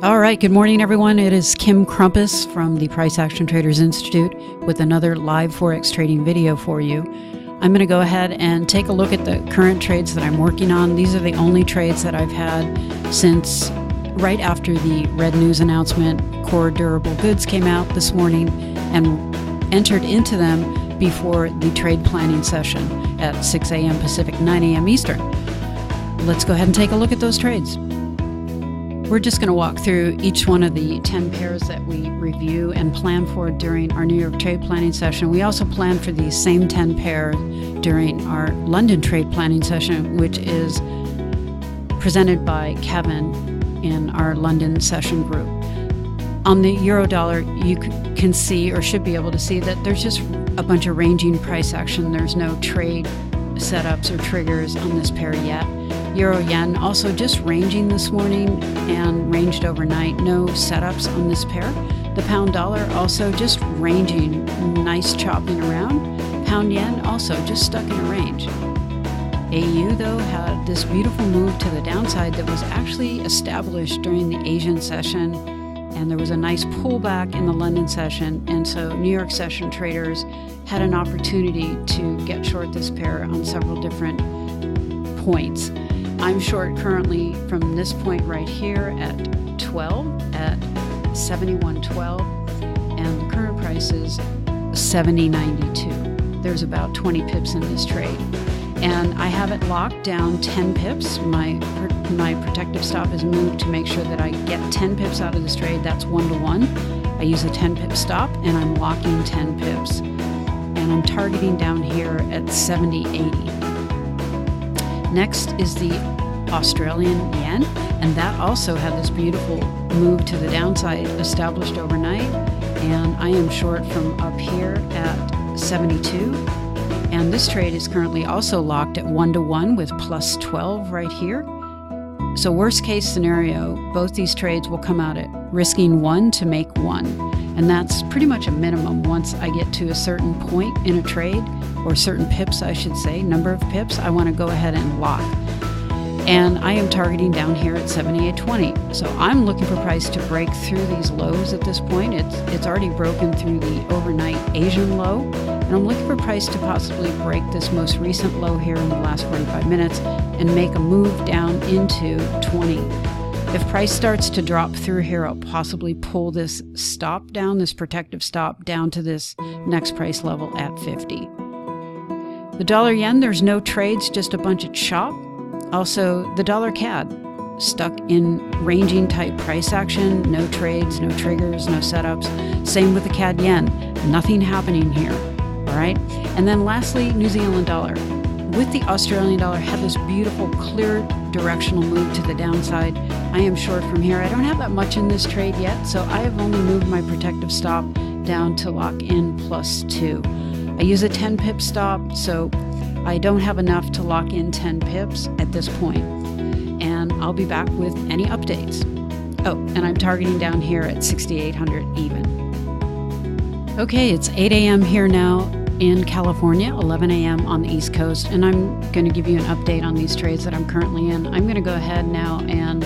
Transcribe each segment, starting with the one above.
All right, good morning, everyone. It is Kim Krompass from the Price Action Traders Institute with another live Forex trading video for you. I'm going to go ahead and take a look at the current trades that I'm working on. These are the only trades that I've had since right after the red news announcement. Core durable goods came out this morning and entered into them before the trade planning session at 6 a.m. Pacific, 9 a.m. Eastern. Let's go ahead and take a look at those trades. We're just going to walk through each one of the 10 pairs that we review and plan for during our New York trade planning session. We also plan for the same 10 pair during our London trade planning session, which is presented by Kevin in our London session group. On the euro dollar, you can see or should be able to see that there's just a bunch of ranging price action. There's no trade setups or triggers on this pair yet. Euro yen also just ranging this morning and ranged overnight. No setups on this pair. The pound dollar also just ranging, nice chopping around. Pound yen also just stuck in a range. AU though had this beautiful move to the downside that was actually established during the Asian session, and there was a nice pullback in the London session, and so New York session traders had an opportunity to get short this pair on several different points. I'm short currently from this point right here at 12 at 71.12, and the current price is 70.92. There's about 20 pips in this trade, and I have it locked down 10 pips. My protective stop is moved to make sure that I get 10 pips out of this trade. That's 1-to-1. I use a 10 pip stop and I'm locking 10 pips, and I'm targeting down here at 70.80. Next is the Australian yen, and that also had this beautiful move to the downside established overnight, and I am short from up here at 72, and this trade is currently also locked at 1-to-1 with plus 12 right here. So worst case scenario, both these trades will come out at risking 1 to make 1, and that's pretty much a minimum. Once I get to a certain point in a trade, or certain pips I should say, number of pips, I want to go ahead and lock. And I am targeting down here at 78.20. So I'm looking for price to break through these lows at this point. It's already broken through the overnight Asian low, and I'm looking for price to possibly break this most recent low here in the last 45 minutes and make a move down into 20. If price starts to drop through here, I'll possibly pull this stop down, this protective stop down to this next price level at 50. The dollar yen, there's no trades, just a bunch of chop. Also, the dollar CAD, stuck in ranging type price action, no trades, no triggers, no setups. Same with the CAD yen, nothing happening here, all right? And then lastly, New Zealand dollar. With the Australian dollar, had this beautiful clear directional move to the downside. I am short from here. I don't have that much in this trade yet, so I have only moved my protective stop down to lock in plus 2. I use a 10 pip stop, so I don't have enough to lock in 10 pips at this point, and I'll be back with any updates. Oh, and I'm targeting down here at 6,800 even. Okay, it's 8 a.m. here now in California, 11 a.m. on the East Coast, and I'm going to give you an update on these trades that I'm currently in. I'm going to go ahead now and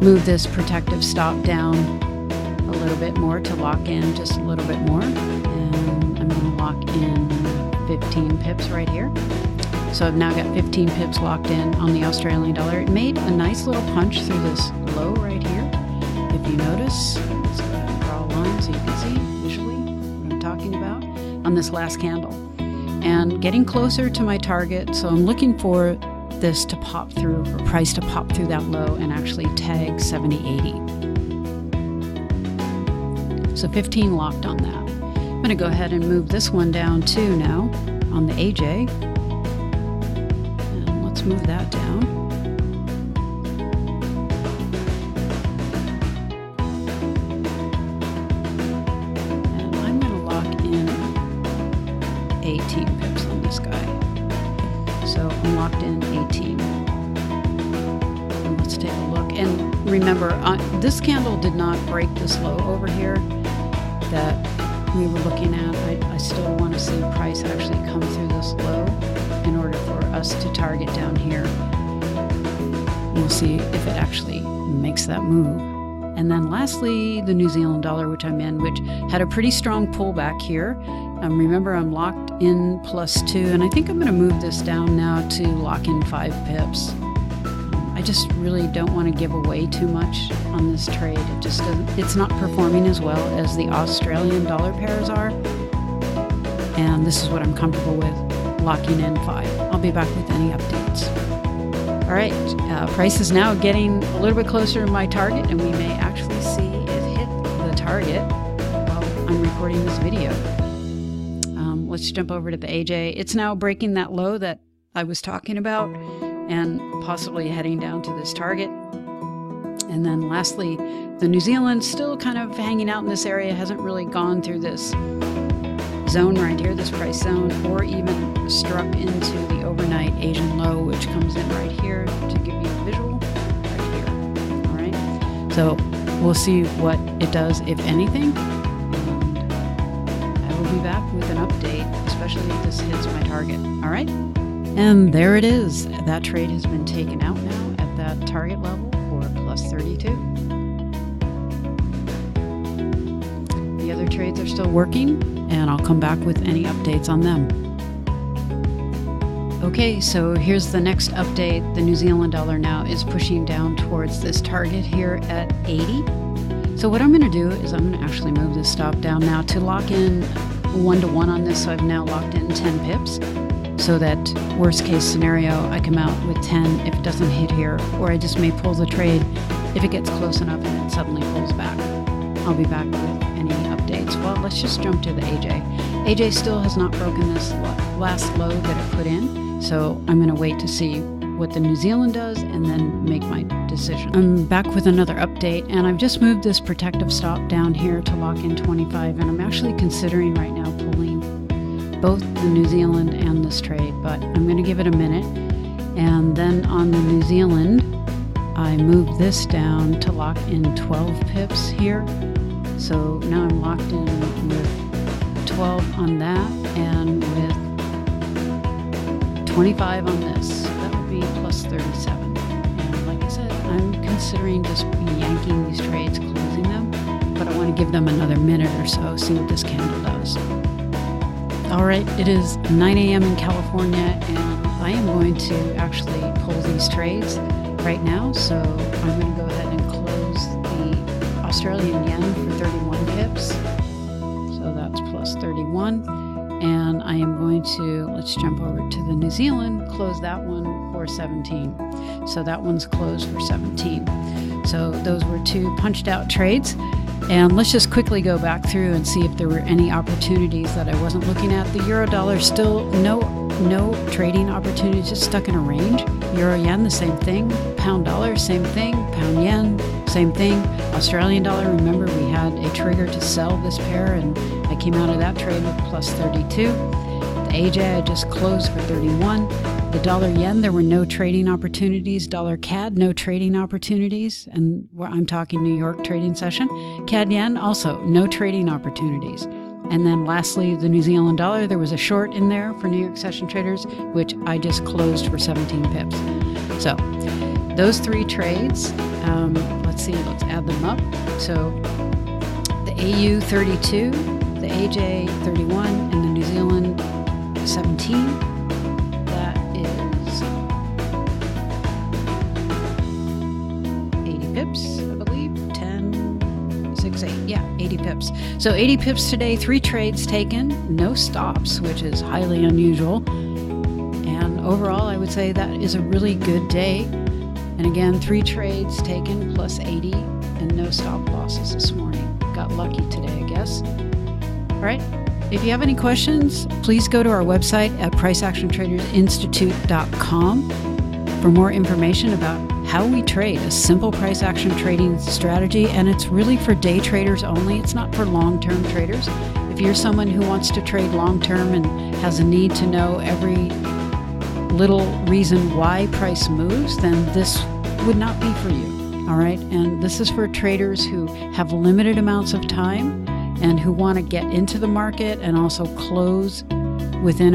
move this protective stop down a little bit more to lock in just a little bit more, and I'm going to lock in 15 pips right here. So I've now got 15 pips locked in on the Australian dollar. It made a nice little punch through this low right here. If you notice, let's draw a line so you can see visually what I'm talking about on this last candle. And getting closer to my target, so I'm looking for this to pop through, for price to pop through that low and actually tag 70.80. So 15 locked on that. I'm going to go ahead and move this one down too now on the AJ. And let's move that down. And I'm going to lock in 18 pips on this guy. So I'm locked in 18. And let's take a look. And remember, this candle did not break this low over here that we were looking at. I still want to see price actually come through this low in order for us to target down here. We'll see if it actually makes that move. And then lastly, the New Zealand dollar, which I'm in, which had a pretty strong pullback here. Remember, I'm locked in +2, and I think I'm going to move this down now to lock in 5 pips. I just really don't want to give away too much on this trade. It just doesn't, it's not performing as well as the Australian dollar pairs are. And this is what I'm comfortable with, locking in 5. I'll be back with any updates. All right, price is now getting a little bit closer to my target, and we may actually see it hit the target while I'm recording this video. Let's jump over to the AJ. It's now breaking that low that I was talking about and possibly heading down to this target. And then lastly, the New Zealand still kind of hanging out in this area, hasn't really gone through this zone right here, this price zone, or even struck into the overnight Asian low, which comes in right here to give you a visual right here. All right, so we'll see what it does, if anything. And I will be back with an update, especially if this hits my target. All right, and there it is. That trade has been taken out now at that target level for +32. The other trades are still working, and I'll come back with any updates on them. Okay, so here's the next update. The New Zealand dollar now is pushing down towards this target here at 80. So what I'm going to do is I'm going to actually move this stop down now to lock in 1-to-1 on this. So I've now locked in 10 pips, so that worst case scenario, I come out with 10 if it doesn't hit here, or I just may pull the trade if it gets close enough and it suddenly pulls back. I'll be back with any updates. Well, let's just jump to the AJ. AJ still has not broken this last low that it put in, so I'm going to wait to see what the New Zealand does and then make my decision. I'm back with another update, and I've just moved this protective stop down here to lock in 25, and I'm actually considering right now pulling both the New Zealand and this trade, but I'm going to give it a minute. And then on the New Zealand, I moved this down to lock in 12 pips here. So now I'm locked in with 12 on that and with 25 on this. That would be +37. And like I said, I'm considering just yanking these trades, closing them, but I want to give them another minute or so, see what this candle does. All right, it is 9 a.m. in California, and I am going to actually pull these trades right now. So I'm going to go ahead and close the Australian yen for 31 pips. So that's +31. And I am going to, let's jump over to the New Zealand, close that one for 17. So that one's closed for 17. So those were 2 punched out trades. And let's just quickly go back through and see if there were any opportunities that I wasn't looking at. The euro dollar still no trading opportunities, just stuck in a range. Euro yen, the same thing. Pound dollar, same thing. Pound yen, same thing. Australian dollar, remember we had a trigger to sell this pair, and I came out of that trade with +32. The AJ I just closed for 31. The dollar yen, there were no trading opportunities. Dollar CAD, no trading opportunities. And I'm talking New York trading session. CAD yen, also no trading opportunities. And then lastly, the New Zealand dollar, there was a short in there for New York session traders, which I just closed for 17 pips. So those 3 trades, let's see, let's add them up. So the AU 32, the AJ 31, and the New Zealand 17. That is 80 pips, I believe. 10, 6, 8. Yeah, 80 pips. So 80 pips today, 3 trades taken, no stops, which is highly unusual. And overall, I would say that is a really good day. And again, 3 trades taken plus 80 and no stop losses this morning. Got lucky today, I guess. All right. If you have any questions, please go to our website at priceactiontradersinstitute.com for more information about how we trade a simple price action trading strategy. And it's really for day traders only. It's not for long-term traders. If you're someone who wants to trade long-term and has a need to know every little reason why price moves, then this would not be for you. All right. And this is for traders who have limited amounts of time and who want to get into the market and also close within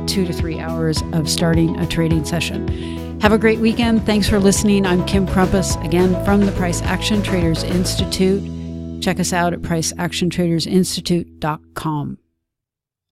2 to 3 hours of starting a trading session. Have a great weekend. Thanks for listening. I'm Kim Krompass, again from the Price Action Traders Institute. Check us out at priceactiontradersinstitute.com.